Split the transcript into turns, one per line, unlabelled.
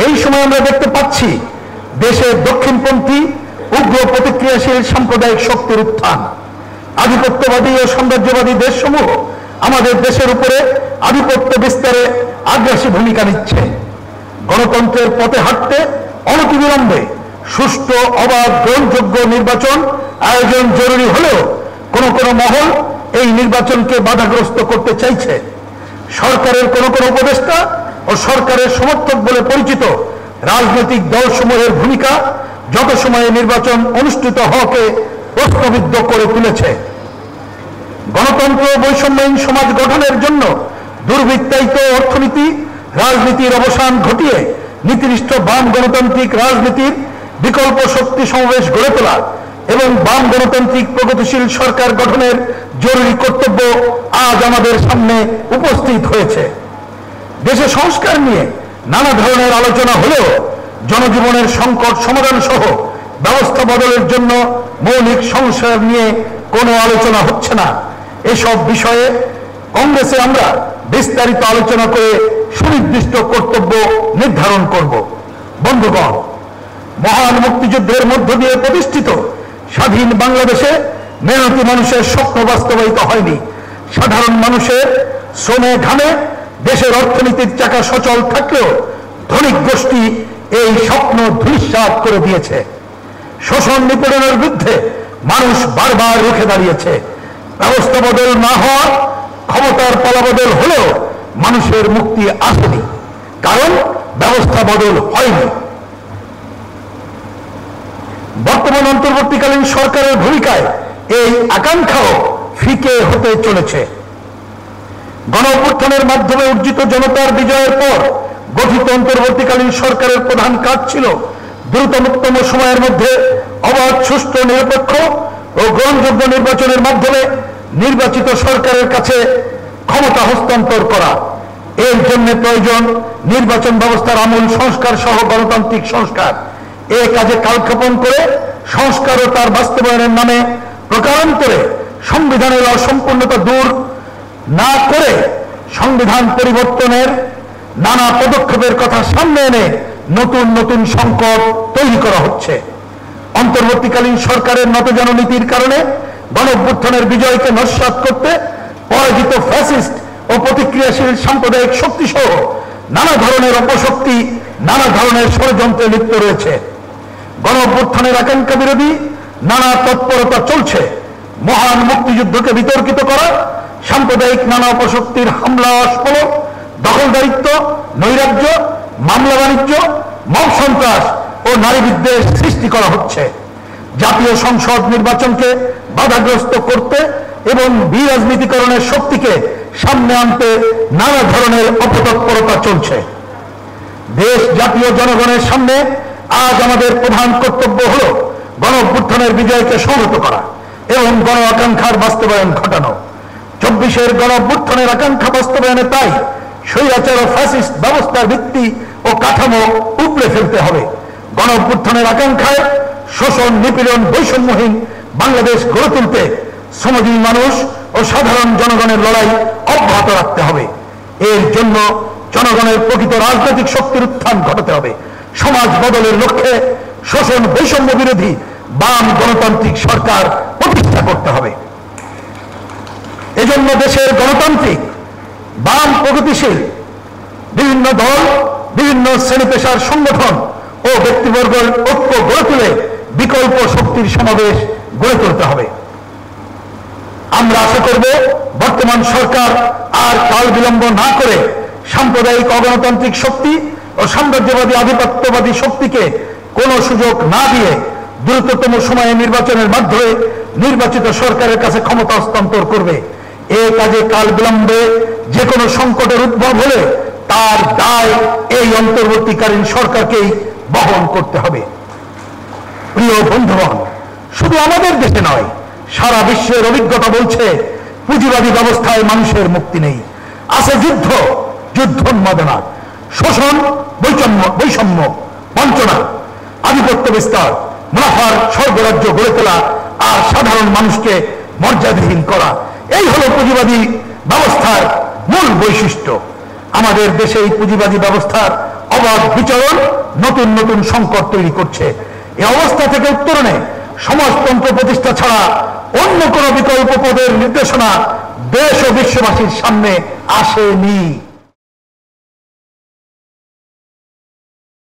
এই সময় আমরা দেখতে পাচ্ছি দেশে দক্ষিণপন্থী উগ্র প্রতিক্রিয়াশীল সাম্প্রদায়িক শক্তির উত্থান। আধিপত্যবাদী ও সাম্রাজ্যবাদী দেশসমূহ আমাদের দেশের উপরে আধিপত্য বিস্তারে আগ্রাসী ভূমিকা নিচ্ছে। গণতন্ত্রের পথে হাঁটতে অনতিবিলম্বে সুষ্ঠু, অবাধ, গ্রহণযোগ্য নির্বাচন আয়োজন জরুরি হলেও কোনো কোনো মহল এই নির্বাচনকে বাধাগ্রস্ত করতে চাইছে। সরকারের কোনো কোনো উপদেষ্টা ও সরকারের সমর্থক বলে পরিচিত রাজনৈতিক দলসমূহের ভূমিকা যত সময়ে নির্বাচন অনুষ্ঠিত হওয়াকে প্রশ্নবিদ্ধ করে তুলেছে। গণতন্ত্র বৈষম্যহীন সমাজ গঠনের জন্য দুর্বৃত্তায়িত অর্থনীতি রাজনীতির অবসান ঘটিয়ে নীতিনিষ্ঠ বাম গণতান্ত্রিক রাজনীতির বিকল্প শক্তি সমাবেশ গড়ে তোলা এবং বাম গণতান্ত্রিক প্রগতিশীল সরকার গঠনের জরুরি কর্তব্য আজ আমাদের সামনে উপস্থিত হয়েছে। দেশে সংস্কার নিয়ে নানা ধরনের আলোচনা হলেও জনজীবনের সংকট সমাধান সহ ব্যবস্থা বদলের জন্য মৌলিক সংস্কার নিয়ে কোনো আলোচনা হচ্ছে না। এসব বিষয়ে কংগ্রেসে আমরা বিস্তারিত আলোচনা করে সুনির্দিষ্ট কর্তব্য নির্ধারণ করব। বন্ধুগণ, মহান মুক্তিযুদ্ধের মধ্য দিয়ে প্রতিষ্ঠিত স্বাধীন বাংলাদেশে মেহনতি মানুষের স্বপ্ন বাস্তবায়িত হয়নি। সাধারণ মানুষের শ্রমে ঘামে দেশের অর্থনীতির চাকা সচল থাকলেও ধনিক গোষ্ঠী এই স্বপ্ন ধূলিসাৎ করে দিয়েছে। শোষণ নিপীড়নের বিরুদ্ধে মানুষ বারবার রুখে দাঁড়িয়েছে। ব্যবস্থা বদল না হওয়া, ক্ষমতার পালাবদল হলেও মানুষের মুক্তি আসেনি, কারণ ব্যবস্থা বদল হয়নি। বর্তমান অন্তর্বর্তীকালীন সরকারের ভূমিকায় এই আকাঙ্ক্ষাও ফিকে হতে চলেছে। গণঅভ্যুত্থানের মাধ্যমে অর্জিত জনতার বিজয়ের পর গঠিত অন্তর্বর্তীকালীন সরকারের প্রধান কাজ ছিল দ্রুততম সময়ের মধ্যে অবাধ, সুষ্ঠু, নিরপেক্ষ ও গ্রহণযোগ্য নির্বাচনের মাধ্যমে নির্বাচিত সরকারের কাছে ক্ষমতা হস্তান্তর করা। এর জন্য প্রয়োজন নির্বাচন ব্যবস্থার আমূল সংস্কার সহ গণতান্ত্রিক সংস্কার। এ কাজে কালক্ষেপণ করে সংস্কার ও তার বাস্তবায়নের নামে প্রকারান্তরে সংবিধানের অসম্পূর্ণতা দূর না করে সংবিধান পরিবর্তনের নানা পদক্ষেপের কথা সামনে এনে নতুন নতুন সংকট তৈরি করা হচ্ছে। অন্তর্বর্তীকালীন সরকারের নতজানু নীতির কারণে গণঅভ্যুত্থানের বিজয়কে নস্যাৎ করতে পরাজিত ফ্যাসিস্ট ও প্রতিক্রিয়াশীল সাম্প্রদায়িক শক্তি সহ নানা ধরনের অপশক্তি নানা ধরনের ষড়যন্ত্রে লিপ্ত রয়েছে। গণঅভ্যুত্থানের আকাঙ্ক্ষা বিরোধী নানা তৎপরতা চলছে। মহান মুক্তিযুদ্ধকে বিতর্কিত করা, সাম্প্রদায়িক নানা অপশক্তির হামলা, অস্ফলন, দখলদারিত্ব, নৈরাজ্য, মামলা বাণিজ্য, মব সন্ত্রাস ও নারী বিদ্বেষ সৃষ্টি করা হচ্ছে। জাতীয় সংসদ নির্বাচনকে বাধাগ্রস্ত করতে এবং বিরাজনীতিকরণের শক্তিকে সামনে আনতে নানা ধরনের অপতৎপরতা চলছে। দেশ জাতীয় জনগণের সামনে আজ আমাদের প্রধান কর্তব্য হল গণঅভ্যুত্থানের বিজয়কে সংহত করা এবং গণ আকাঙ্ক্ষার বাস্তবায়ন ঘটানো। 24-এর গণঅভ্যুত্থানের আকাঙ্ক্ষা বাস্তবায়নে তাই স্বৈরাচার ও ফ্যাসিস্ট ব্যবস্থার ভিত্তি ও কাঠামো উপড়ে ফেলতে হবে। গণঅভ্যুত্থানের আকাঙ্ক্ষায় শোষণ, নিপীড়ন, বৈষম্যহীন বাংলাদেশ গড়ে তুলতে শ্রমজীবী মানুষ ও সাধারণ জনগণের লড়াই অব্যাহত রাখতে হবে। এর জন্য জনগণের প্রকৃত রাজনৈতিক শক্তির উত্থান ঘটাতে হবে। সমাজ বদলের লক্ষ্যে শোষণ, বৈষম্য বিরোধী বাম গণতান্ত্রিক সরকার প্রতিষ্ঠা করতে হবে। এজন্য দেশের গণতান্ত্রিক, বাম, প্রগতিশীল বিভিন্ন দল, বিভিন্ন শ্রেণী পেশার সংগঠন ও ব্যক্তিবর্গের ঐক্য গড়ে তুলে বিকল্প শক্তির সমাবেশ গড়ে তুলতে হবে। আমরা আশা করব বর্তমান সরকার আর কাল বিলম্ব না করে সাম্প্রদায়িক অগণতান্ত্রিক শক্তি ও সাম্রাজ্যবাদী আধিপত্যবাদী শক্তিকে কোনো সুযোগ না দিয়ে দ্রুততম সময়ে নির্বাচনের মাধ্যমে নির্বাচিত সরকারের কাছে ক্ষমতা হস্তান্তর করবে। এ কাজে কাল বিলম্বে যে কোনো সংকটের উদ্ভব হলে তার দায় এই অন্তর্বর্তীকালীন সরকারকেই বহন করতে হবে। প্রিয় বন্ধুগণ, শুধু আমাদের দেশে নয়, সারা বিশ্বের অভিজ্ঞতা বলছে পুঁজিবাদী ব্যবস্থায় মানুষের মুক্তি নেই। আছে যুদ্ধ, যুদ্ধোন্মাদনা, শোষণ, বৈষম্য, বঞ্চনা, আধিপত্য বিস্তার, মুনাফার স্বর্গরাজ্য গড়ে তোলা আর সাধারণ মানুষকে মর্যাদাহীন করা। এই হলো পুঁজিবাদী ব্যবস্থার মূল বৈশিষ্ট্য। আমাদের দেশে এই পুঁজিবাদী ব্যবস্থার অবাধ বিচরণ নতুন নতুন সংকট তৈরি করছে। এই অবস্থা থেকে উত্তরণে সমাজতন্ত্র প্রতিষ্ঠা ছাড়া অন্য কোনো বিকল্প পদের নির্দেশনা দেশ ও বিশ্ববাসীর সামনে আসেনি।